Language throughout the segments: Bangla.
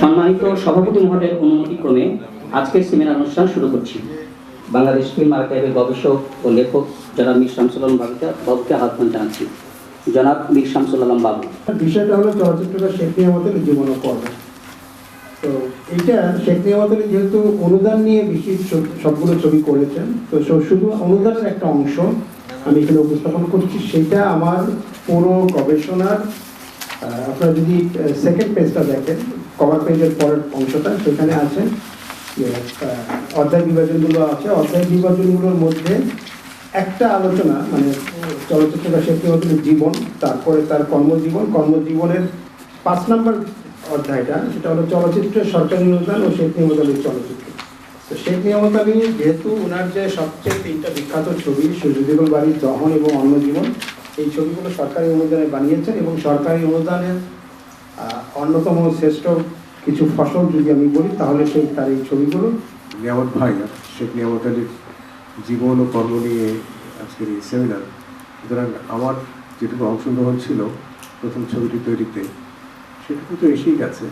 সম্মানিত সভাপতি মহোদয়ের অনুমতিক্রমে আজকের সেমিনার অনুষ্ঠান শুরু করছি। বাংলাদেশ ফিল্ম আর্কাইভের গবেষক ও লেখক জনাব মীর শামসুল আলম বাবুকে আহ্বান জানাচ্ছি। জনাব মীর শামসুল আলম বাবু। বিষয়টা হলো চলচ্চিত্রটা শেখ নিয়ামতের জীবন ও কর্ম। তো এইটা শেখ নিয়ামতের যেহেতু অনুদান নিয়ে বেশি সবগুলো ছবি করেছেন, তো শুধু অনুদানের একটা অংশ আমি এখানে উপস্থাপন করছি। সেটা আমার পুরো গবেষণার, আপনারা যদি সেকেন্ড পেজটা দেখেন, কভার পেজের পরের অংশটা, সেখানে আছে অধ্যায় বিভাজনগুলো আছে। অধ্যায় বিভাজনগুলোর মধ্যে একটা আলোচনা, মানে চলচ্চিত্রটা শেখ নিয়ামতের জীবন, তারপরে তার কর্মজীবনের 5 নম্বর অধ্যায়টা, সেটা হলো চলচ্চিত্রের সরকারি অনুদান ও শেখ নিয়ামত আলীর চলচ্চিত্র। তো শেখ নিয়ামত আলী যেহেতু ওনার যে সবচেয়ে 3টা বিখ্যাত ছবি সূর্যদেবল বাড়ি, দহন এবং অন্য জীবন, এই ছবিগুলো সরকারি অনুদানে বানিয়েছেন এবং সরকারি অনুদানের অন্যতম শ্রেষ্ঠ কিছু ফসল যদি আমি বলি তাহলে তার এই ছবিগুলো। নিয়ামত ভাই শেখ নিয়ামত আলীর জীবন ও কর্ম নিয়ে আজকের এই সেমিনার, সুতরাং আমার যেটুকু অংশগ্রহণ ছিল প্রথম ছবিটি তৈরিতে সেটুকু তো এসেই গেছে।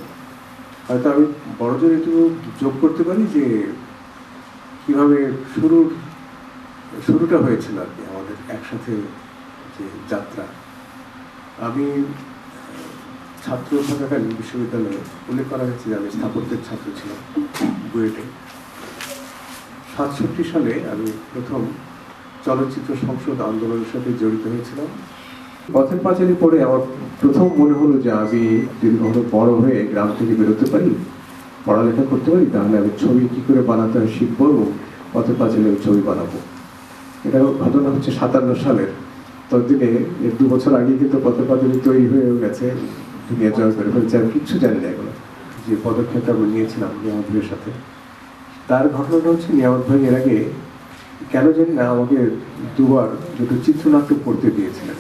হয়তো আমি বড়জোর এটুকু যোগ করতে পারি যে কীভাবে শুরুটা হয়েছিল আর কি আমাদের একসাথে যে যাত্রা। আমি ছাত্র থাকাকালীন বিশ্ববিদ্যালয়ে উল্লেখ করা হয়েছে যে আমি স্থাপত্যের ছাত্র ছিলাম বুয়েটে। 67 সালে আমি প্রথম চলচ্চিত্র সংসদ আন্দোলনের সাথে জড়িত হয়েছিলাম। পথের পাঁচালী পড়ে আমার প্রথম মনে হলো যে আমি যদি কখনো বড় হয়ে গ্রাম থেকে বেরোতে পারি, পড়ালেখা করতে পারি, তাহলে আমি ছবি কী করে বানাতে হয় শিখবো এবং পথের পাঁচালী আমি ছবি বানাবো। এটা ঘটনা হচ্ছে 57 সালের। ততদিনে 2 বছর আগে কিন্তু পথের পাঁচালী তৈরি হয়ে গেছে, দুনিয়া জয় করে ফেলেছে। আমি কিচ্ছু জানি না এগুলো, যে পদক্ষেপটা আমি নিয়েছিলাম নিয়ামত ভাইয়ের সাথে। তার ঘটনাটা হচ্ছে নিয়ামত ভাই এর আগে কেন জানি না আমাকে 2বার দুটো চিত্রনাট্য পড়তে দিয়েছিলেন।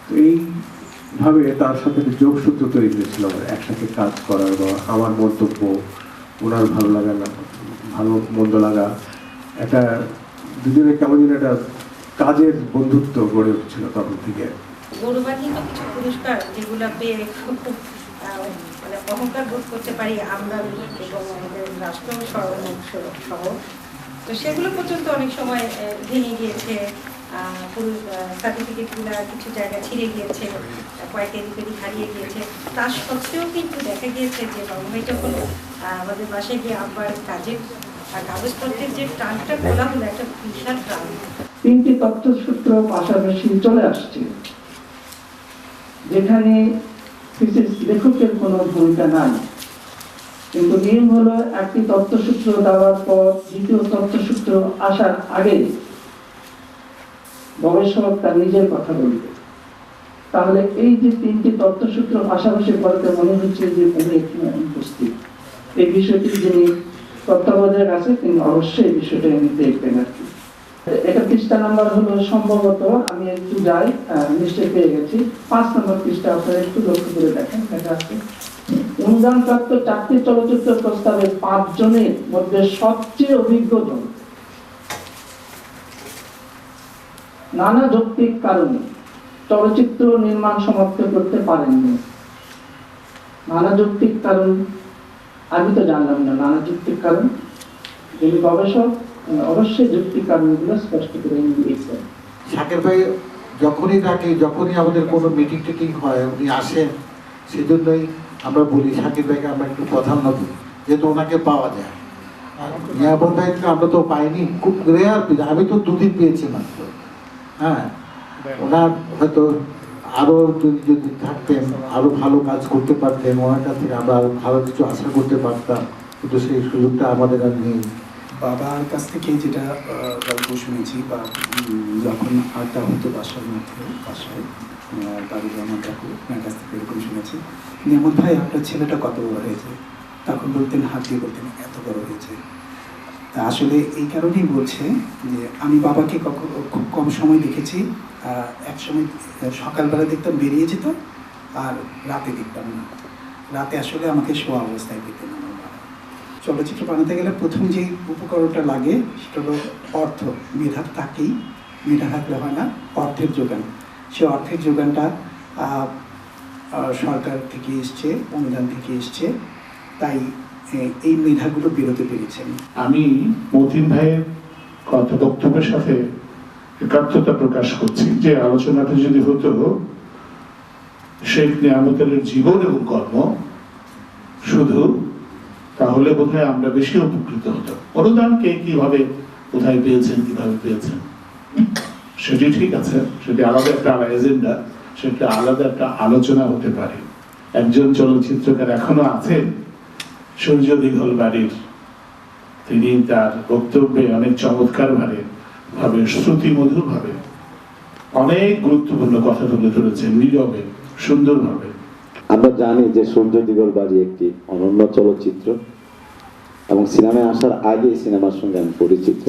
তো এইভাবে তার সাথে যোগসূত্র তৈরি হয়েছিল আমার একসাথে কাজ করার, বা আমার মন্তব্য, ওনার ভালো লাগা না ভালো মন্দ লাগা, একটা দুজনে কেমন যেন একটা কাজের বন্ধুত্ব গড়ে উঠছিল তখন থেকে। গৌরবান্বিত কিছু পুরস্কার যেগুলো পেয়ে খুব মানে অহংকার বোধ করতে পারি আমরা এবং আমাদের রাষ্ট্র সহ। তো সেগুলো পর্যন্ত অনেক সময় ভেঙে গিয়েছে, সার্টিফিকেটগুলো কিছু জায়গা ছিঁড়ে গিয়েছে, কয়েকটা এদিক হারিয়ে গিয়েছে। তার সত্ত্বেও কিন্তু দেখা গিয়েছে যে বাবুভাই যখন আমাদের বাসায় গিয়ে আবার কাগজপত্রের যে টানটা খোলা হলো, একটা বিশাল টান। 3টি তথ্যসূত্র পাশাপাশি চলে আসছে, যেখানে লেখকের কোনো ভূমিকা নাই, কিন্তু নিয়ম হলো একটি তথ্যসূত্র দেওয়ার পর দ্বিতীয় তথ্যসূত্র আসার আগে গবেষক তার নিজের কথা বলবে। তাহলে এই যে 3টি তথ্যসূত্র পাশাপাশি বলতে মনে হচ্ছে যে উনি এখানে উপস্থিত। এই বিষয়টি যিনি তত্ত্বাবধায়ক আছে তিনি অবশ্যই এই বিষয়টা দেখবেন আর কি। এটা পৃষ্ঠা নাম্বার হলো সম্ভবত, আমি একটু যাই, নিশ্চয় পেয়ে গেছি, 5 নম্বর পৃষ্ঠা। আপনারা একটু লক্ষ্য করে দেখেন, এটা আছে অনুদানপ্রাপ্ত 4টি চলচ্চিত্র প্রস্তাবে 5 জনের মধ্যে সবচেয়ে অভিজ্ঞজন নানা যৌক্তিক কারণে চলচ্চিত্র নির্মাণ সমাপ্ত করতে পারেননি। নানা যৌক্তিক কারণ আমি তো জানলাম না, নানা যৌক্তিক কারণ যিনি গবেষক অবশ্যই যৌক্তিক কারণগুলো স্পষ্ট করে দিয়েছেন। শাকির ভাই যখনই আমাদের কোনো মিটিং টিটিং হয় উনি আসেন, সেজন্যই আমরা বলি শাকির ভাইকে আমরা একটু প্রাধান্য দিই, যেহেতু ওনাকে পাওয়া যায়। আর নিয়ামত ভাইকে আমরা তো পাইনি, খুব রেয়ার পেয়েছি, আমি তো 2 দিন পেয়েছি মাত্র। হ্যাঁ, ওনার হয়তো আরও যদি থাকতেন, আরও ভালো কাজ করতে পারতেন, ওনার কাছ থেকে আমরা আরও ভালো কিছু আশা করতে পারতাম, কিন্তু সেই সুযোগটা আমাদের আর নেই। বাবার কাছ থেকে যেটা গল্প শুনেছি, বা যখন আড্ডা হতো বাসার মধ্যে, বাসায় বাড়ির আমার কাকু, আপনার কাছ থেকে এরকম শুনেছি, নিয়ামত ভাই আপনার ছেলেটা কত বড় হয়েছে, তখন বলতেন, হাত দিয়ে বলতেন এত বড় হয়েছে। তা আসলে এই কারণেই বলছে যে আমি বাবাকে খুব কম সময় দেখেছি। এক সময় সকালবেলা দেখতাম বেরিয়ে যেত, আর রাতে দেখতাম না। রাতে আসলে আমাকে শোয়া অবস্থায় পেতেন আমার বাবা। চলচ্চিত্র বানাতে গেলে প্রথম যে উপকরণটা লাগে সেটা হলো অর্থ। মেধা থাকেই, মেধা থাকলে হয় না, অর্থের যোগান। সে অর্থের যোগানটা সরকার থেকে এসছে, অনুদান থেকে এসছে। তাই এই মেধাগুলো বেরোতে পেরেছেন। আমি মতিন ভাইয়ের কথা বক্তব্যের সাথে একাত্মতা প্রকাশ করছি যে আলোচনাটা যদি হতো শেখ নিয়ামত আলীর জীবন এবং কর্ম শুধু, তাহলে বোধহয় আমরা বেশি উপকৃত হতো। অনুদান কে কিভাবে কোথায় পেয়েছেন, কিভাবে পেয়েছেন সেটি ঠিক আছে, সেটি আলাদা একটা এজেন্ডা, সেটা আলাদা একটা আলোচনা হতে পারে। একজন চলচ্চিত্রকার এখনো আছেন, সূর্য দিঘল বাড়ির, তিনি তার বক্তব্যে অনেক চমৎকার ভাবে শ্রুতিমধুর ভাবে অনেক গুরুত্বপূর্ণ কথা তুলে ধরেছেন, নীরবে সুন্দরভাবে। আমরা জানি যে সূর্য দিগল বাড়ি একটি অনন্য চলচ্চিত্র এবং সিনেমায় আসার আগে সিনেমার সঙ্গে আমি পরিচিত।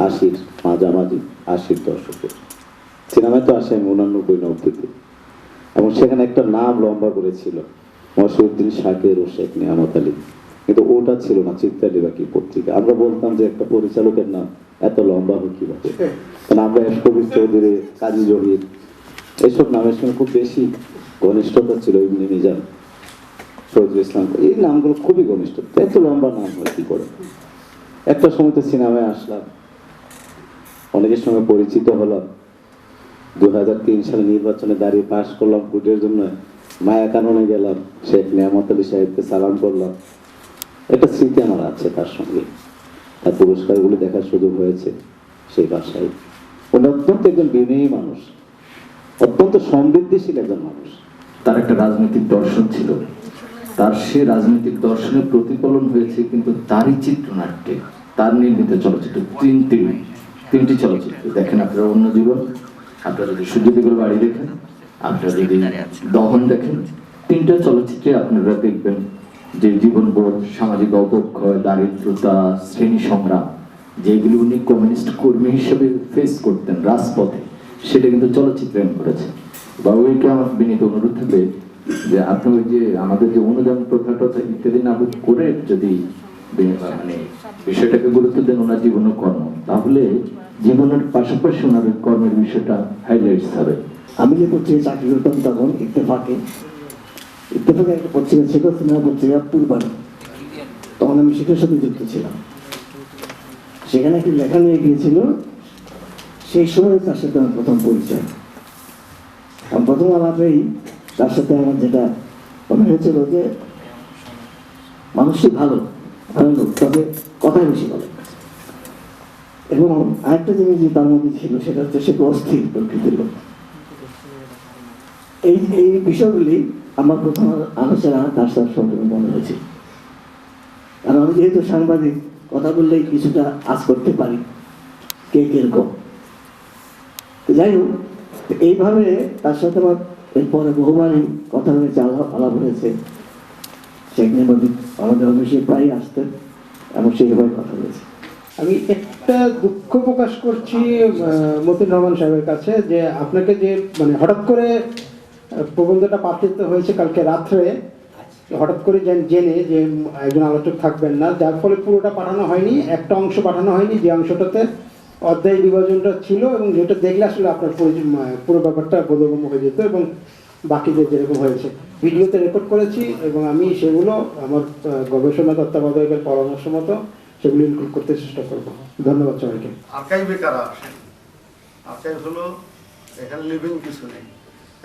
80-র মাঝামাঝি, 80-র দশকে সিনেমায় তো আসে 89-90-তে, এবং সেখানে একটা নাম লম্বা করেছিল মসিউদ্দিন শাকের ও শেখ নিয়ামত আলী, কিন্তু ওটা ছিল না চিত্রালী বা কি পত্রিকা। আমরা বলতাম যে একটা পরিচালকের নাম এত লম্বা হোক কিভাবে, কারণ আমরা কবির চৌধুরী, কাজী জহির এইসব নামের সঙ্গে খুব বেশি ঘনিষ্ঠতা ছিল। ইবনে মিজান, ফজলুল ইসলাম, এই নামগুলো খুবই ঘনিষ্ঠ, এত লম্বা নাম হয় কি করে। একটা সময় তো সিনেমায় আসলাম, অনেকের সঙ্গে পরিচিত হলাম। 2003 সালে নির্বাচনে দাঁড়িয়ে পাশ করলাম ভোটের জন্য, মায়া কাননে গেলাম, শেখ নিয়ামত আলী সাহেবকে সালাম করলাম। একটা স্মৃতি আমার আছে তার সঙ্গে, তার পুরস্কারগুলি দেখার সুযোগ হয়েছে সেই বাসায়। উনি অত্যন্ত একজন বিনয়ী মানুষ, অত্যন্ত সমৃদ্ধিশীল একজন মানুষ। তার একটা রাজনৈতিক দর্শন ছিল, তার সে রাজনৈতিক দর্শনের প্রতিফলন হয়েছে কিন্তু তারই চিত্রনাট্যে, তার নির্মিত চলচ্চিত্র, তিনটি চলচ্চিত্র দেখেন আপনারা, অন্য জীবন, আপনারা যদি সূর্য দিগল বাড়ি দেখেন, আপনারা যদি দহন দেখেন, তিনটা চলচ্চিত্রে আপনারা দেখবেন যে জীবনবোধ, সামাজিক অবক্ষয়, দারিদ্রতা, শ্রেণী সংগ্রাম, যেগুলো উনি কমিউনিস্ট কর্মী হিসেবে ফেস করতেন রাজপথে, সেটা কিন্তু চলচ্চিত্রায়ন করেছেন। বাবুকে আমার বিনীত অনুরোধ থাকবে যে আপনি ওই যে আমাদের যে অনুদান প্রথাটা ইত্যাদি না করে যদি মানে বিষয়টাকে গুরুত্ব দেন ওনার জীবন ও কর্ম, তাহলে জীবনের পাশাপাশি ওনার কর্মের বিষয়টা হাইলাইটস হবে। আমি যে পত্রিকা চাকরি করতাম তখন ইত্তেফাকে একটা পত্রিকা ছিল, সিনেমা পত্রিকা পূর্বাণী, তখন আমি সেটার সাথে যুক্ত ছিলাম। সেখানে একটি লেখা নিয়ে গিয়েছিল, সেই সময় তার সাথে আমার প্রথম পরিচয়। প্রথম আলাপেই তার সাথে আমার যেটা মনে হয়েছিল যে মানুষই ভালো লোক, তবে কথাই বেশি বলে। এবং আরেকটা জিনিস যে তার মধ্যে ছিল সেটা হচ্ছে সে অস্থির প্রকৃতির লোক। এই বিষয়গুলি আমার প্রথম আলোচনা তার সাথে সম্পর্কে মনে হয়েছে। কারণ আমি যেহেতু সাংবাদিক, কথা বললেই কিছুটা আজ করতে পারি কে কিরকম। যাই হোক, এইভাবে তার সাথে আমার এরপরে বহুবারই কথা হয়েছে, আলাপ হয়েছে। শেখ নিয়ামত আমাদের অফিসে প্রায় আসতেন এবং সেইভাবে কথা হয়েছে। আমি একটা দুঃখ প্রকাশ করছি মতিন রহমান সাহেবের কাছে, যে আপনাকে যে মানে হঠাৎ করে প্রবন্ধটা পাঠিত হয়েছে কালকে রাত্রে, হঠাৎ করে জেনে যে একজন আলোচক থাকবেন না, যার ফলে পুরোটা পাঠানো হয়নি, একটা অংশ পাঠানো হয়নি, যে অংশটাতে অধ্যায় বিভাজনটা ছিল, এবং যেটা দেখলে আসলে আপনার পুরো ব্যাপারটা বোধগম্য হয়ে যেত, এবং বাকিদের যেরকম হয়েছে ভিডিওতে রেকর্ড করেছি, এবং আমি সেগুলো আমার গবেষণা তত্ত্বাবধায়কের পরামর্শ মতো সেগুলো ইনক্লুড করতে চেষ্টা করব। ধন্যবাদ সবাইকে। আর্কাইভে কারা আসেন? আর্কাইভ হলো এখানে লিভিং কিছু নেই,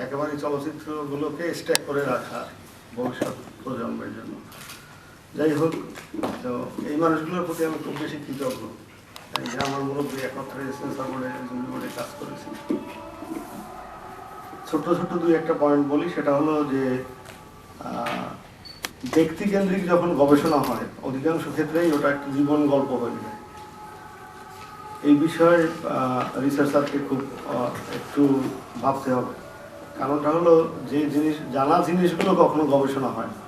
একেবারে চলচ্চিত্রগুলোকে স্ট্যাক করে রাখা ভবিষ্যৎ প্রজন্মের জন্য। যাই হোক, তো এই মানুষগুলোর প্রতি আমি খুব বেশি কৃতজ্ঞ যে আমার মুরব্বী একত্রে সেন্সর বোর্ডে কাজ করেছি। ছোট্ট ছোট্ট দুই একটা পয়েন্ট বলি, সেটা হলো যে ব্যক্তিকেন্দ্রিক যখন গবেষণা হয় অধিকাংশ ক্ষেত্রেই ওটা একটা জীবন গল্প হয়ে যায়। এই বিষয়ে রিসার্চারকে খুব একটু ভাবতে হবে। কারণটা হলো যে জানা জিনিসগুলো কখনো গবেষণা হয় না।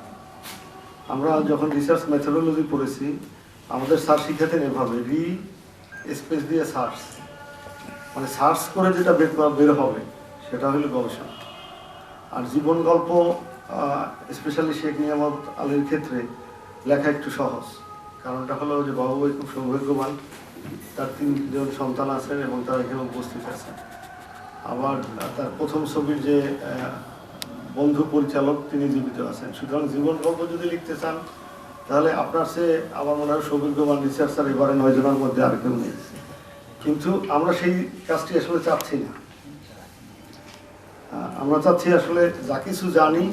আমরা যখন রিসার্চ মেথোডোলজি পড়েছি, আমাদের স্যার শিখাতেন এভাবে, স্পেস দিয়ে সার্চ, মানে সার্চ করে যেটা বের হবে সেটা হলো গবেষণা। আর জীবন গল্প স্পেশালি শেখ নিয়ামত আলীর ক্ষেত্রে লেখা একটু সহজ। কারণটা হলো যে বাবুভাই খুব সৌভাগ্যবান, তার 3জন সন্তান আছেন এবং তারা এখানে উপস্থিত আছেন। আবার তার প্রথম ছবির যে বন্ধু পরিচালক তিনি জীবিত আছেন। সুতরাং জীবন গল্প যদি লিখতে চান তাহলে আপনার সে আমার মনে হয় সৌভাগ্যবান রিসার্চার এবারে 9 জনের মধ্যে আর কেউ নেই। কিন্তু আমরা সেই কাজটি আসলে চাচ্ছি না। আমরা চাচ্ছি আসলে যা কিছু জানি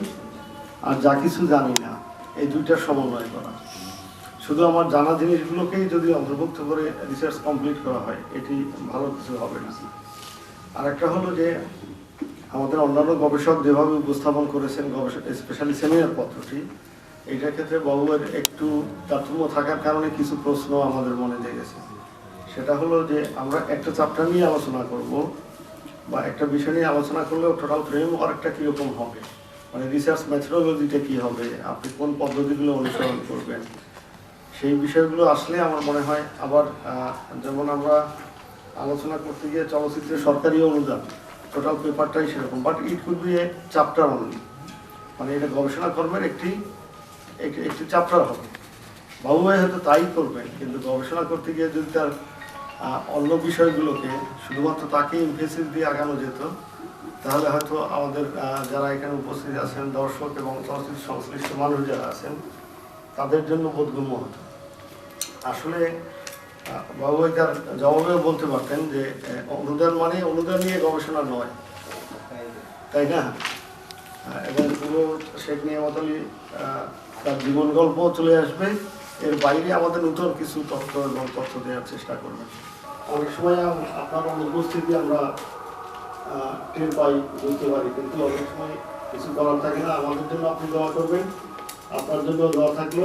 আর যা কিছু জানি না এই দুইটার সমন্বয় করা। শুধু আমার জানা জিনিসগুলোকেই যদি অন্তর্ভুক্ত করে রিসার্চ কমপ্লিট করা হয় এটি ভালো কিছু হবে না। আর একটা হলো যে আমাদের অন্যান্য গবেষক যেভাবে উপস্থাপন করেছেন স্পেশালি সেমিনার পত্রটি, এইটার ক্ষেত্রে বাবুয়ের একটু তারতম্য থাকার কারণে কিছু প্রশ্ন আমাদের মনে জেগেছে। সেটা হলো যে আমরা একটা চ্যাপ্টার নিয়ে আলোচনা করব বা একটা বিষয় নিয়ে আলোচনা করলেও টোটাল ফ্রেমওয়ার্কটা কীরকম হবে, মানে রিসার্চ মেথোডোলজিটা কী হবে, আপনি কোন পদ্ধতিগুলো অনুসরণ করবেন, সেই বিষয়গুলো আসলে আমার মনে হয় আবার যেমন আমরা আলোচনা করতে গিয়ে চলচ্চিত্রের সরকারি অনুদান টোটাল পেপারটাই সেরকম, but it could B A chapter only, মানে এটা গবেষণা কর্মের একটি চ্যাপ্টার হবে। বাবু ভাই হয়তো তাই করবেন, কিন্তু গবেষণা করতে গিয়ে যদি তার অন্য বিষয়গুলোকে শুধুমাত্র তাকে এমফেসিস দিয়ে আগানো যেত, তাহলে হয়তো আমাদের যারা এখানে উপস্থিত আছেন দর্শক এবং চলচ্চিত্র সংশ্লিষ্ট মানুষ যারা আছেন তাদের জন্য বোধগম্য হতো। আসলে বাবু ভাই তার জবাবেও বলতে পারতেন যে অনুদান মানে অনুদান নিয়ে গবেষণা নয়, তাই না? এবং পুরো শেখ নিয়ামত আলী তার জীবন গল্প চলে আসবে, এর বাইরে আমাদের নতুন কিছু তথ্য এবং তথ্য দেওয়ার চেষ্টা করবেন। অনেক সময় আপনার অনুপস্থিতি আমরা টের পাই, বুঝতে পারি, কিন্তু অনেক সময় কিছু করার থাকে না। আমাদের জন্য আপনি দোয়া করবেন, আপনার জন্য দোয়া থাকলো।